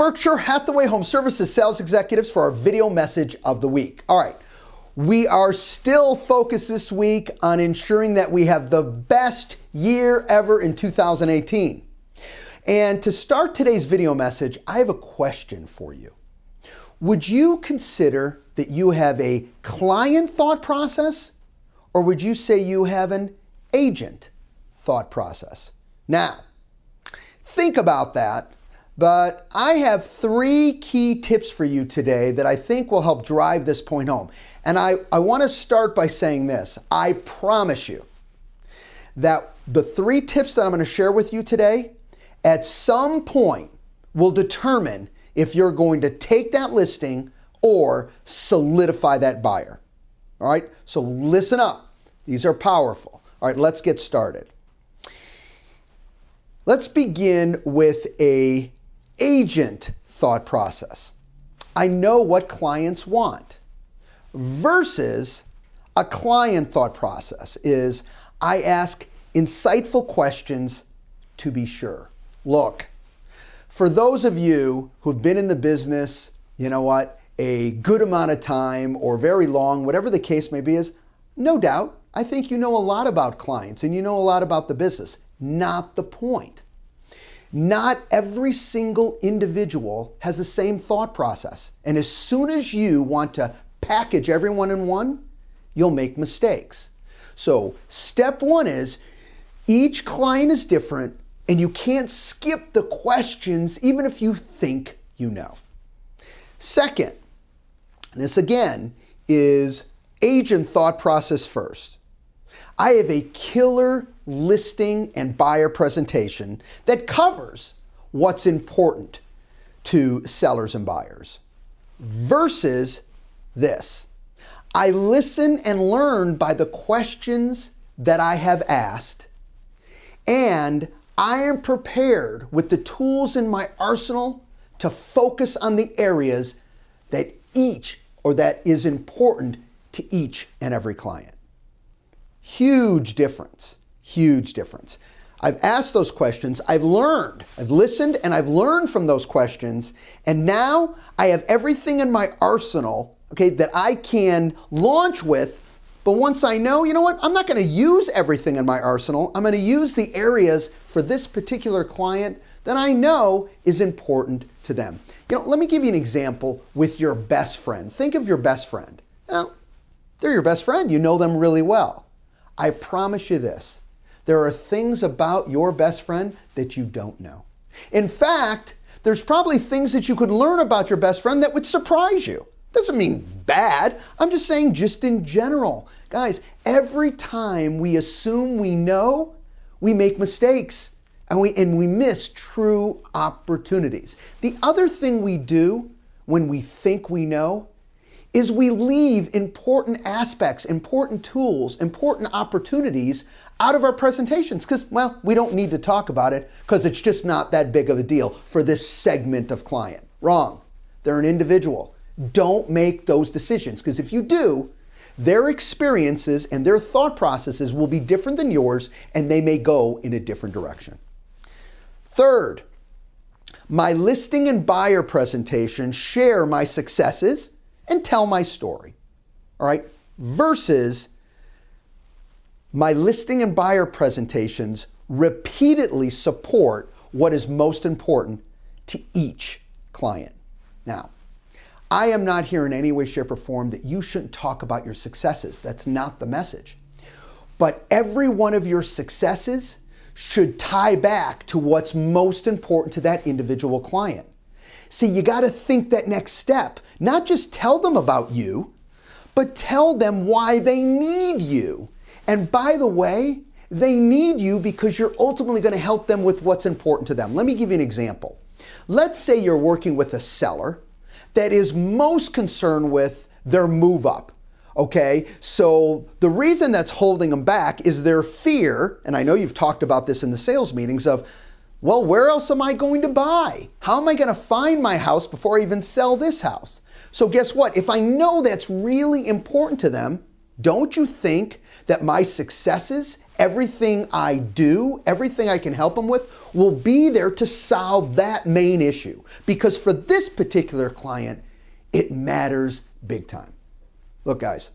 Berkshire Hathaway Home Services sales executives for our video message of the week. All right, we are still focused this week on ensuring that we have the best year ever in 2018. And to start today's video message, I have a question for you. Would you consider that you have a client thought process, or would you say you have an agent thought process? Now, think about that, but I have 3 key tips for you today that I think will help drive this point home. And I want to start by saying this. I promise you that the 3 tips that I'm going to share with you today at some point will determine if you're going to take that listing or solidify that buyer. All right, so listen up. These are powerful. All right, let's get started. Let's begin with an agent thought process. I know what clients want versus a client thought process is I ask insightful questions to be sure. Look, for those of you who've been in the business, you know what, a good amount of time or very long, whatever the case may be, is no doubt, I think you know a lot about clients and you know a lot about the business. Not the point. Not every single individual has the same thought process. And as soon as you want to package everyone in one, you'll make mistakes. So step 1 is each client is different and you can't skip the questions even if you think you know. Second, this again is agent thought process first. I have a killer listing and buyer presentation that covers what's important to sellers and buyers versus this. I listen and learn by the questions that I have asked, and I am prepared with the tools in my arsenal to focus on the areas that is important to each and every client. Huge difference, huge difference. I've asked those questions, I've listened and I've learned from those questions, and now I have everything in my arsenal, okay, that I can launch with. But once I know, you know what, I'm not going to use everything in my arsenal. I'm going to use the areas for this particular client that I know is important to them. You know, let me give you an example with your best friend. Think of your best friend. Now, they're your best friend. You know them really well. I promise you this. There are things about your best friend that you don't know. In fact, there's probably things that you could learn about your best friend that would surprise you. Doesn't mean bad. I'm just saying just in general. Guys, every time we assume we know, we make mistakes and we miss true opportunities. The other thing we do when we think we know is we leave important aspects, important tools, important opportunities out of our presentations because, well, we don't need to talk about it because it's just not that big of a deal for this segment of client. Wrong. They're an individual. Don't make those decisions because if you do, their experiences and their thought processes will be different than yours and they may go in a different direction. Third, my listing and buyer presentation share my successes and tell my story, all right, versus my listing and buyer presentations repeatedly support what is most important to each client. Now, I am not here in any way, shape, or form that you shouldn't talk about your successes. That's not the message. But every one of your successes should tie back to what's most important to that individual client. See, you got to think that next step. Not just tell them about you, but tell them why they need you. And by the way, they need you because you're ultimately going to help them with what's important to them. Let me give you an example. Let's say you're working with a seller that is most concerned with their move up. Okay, so the reason that's holding them back is their fear, and I know you've talked about this in the sales meetings of, well, where else am I going to buy? How am I going to find my house before I even sell this house? So guess what? If I know that's really important to them, don't you think that my successes, everything I do, everything I can help them with, will be there to solve that main issue. Because for this particular client, it matters big time. Look, guys,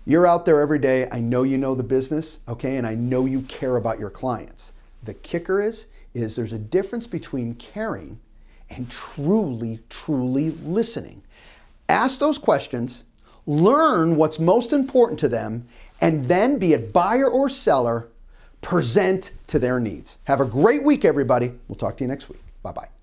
you're out there every day. I know you know the business, okay? And I know you care about your clients. The kicker is there's a difference between caring and truly listening. Ask those questions, learn what's most important to them, and then, be it buyer or seller, present to their needs. Have a great week, everybody. We'll talk to you next week. Bye-bye.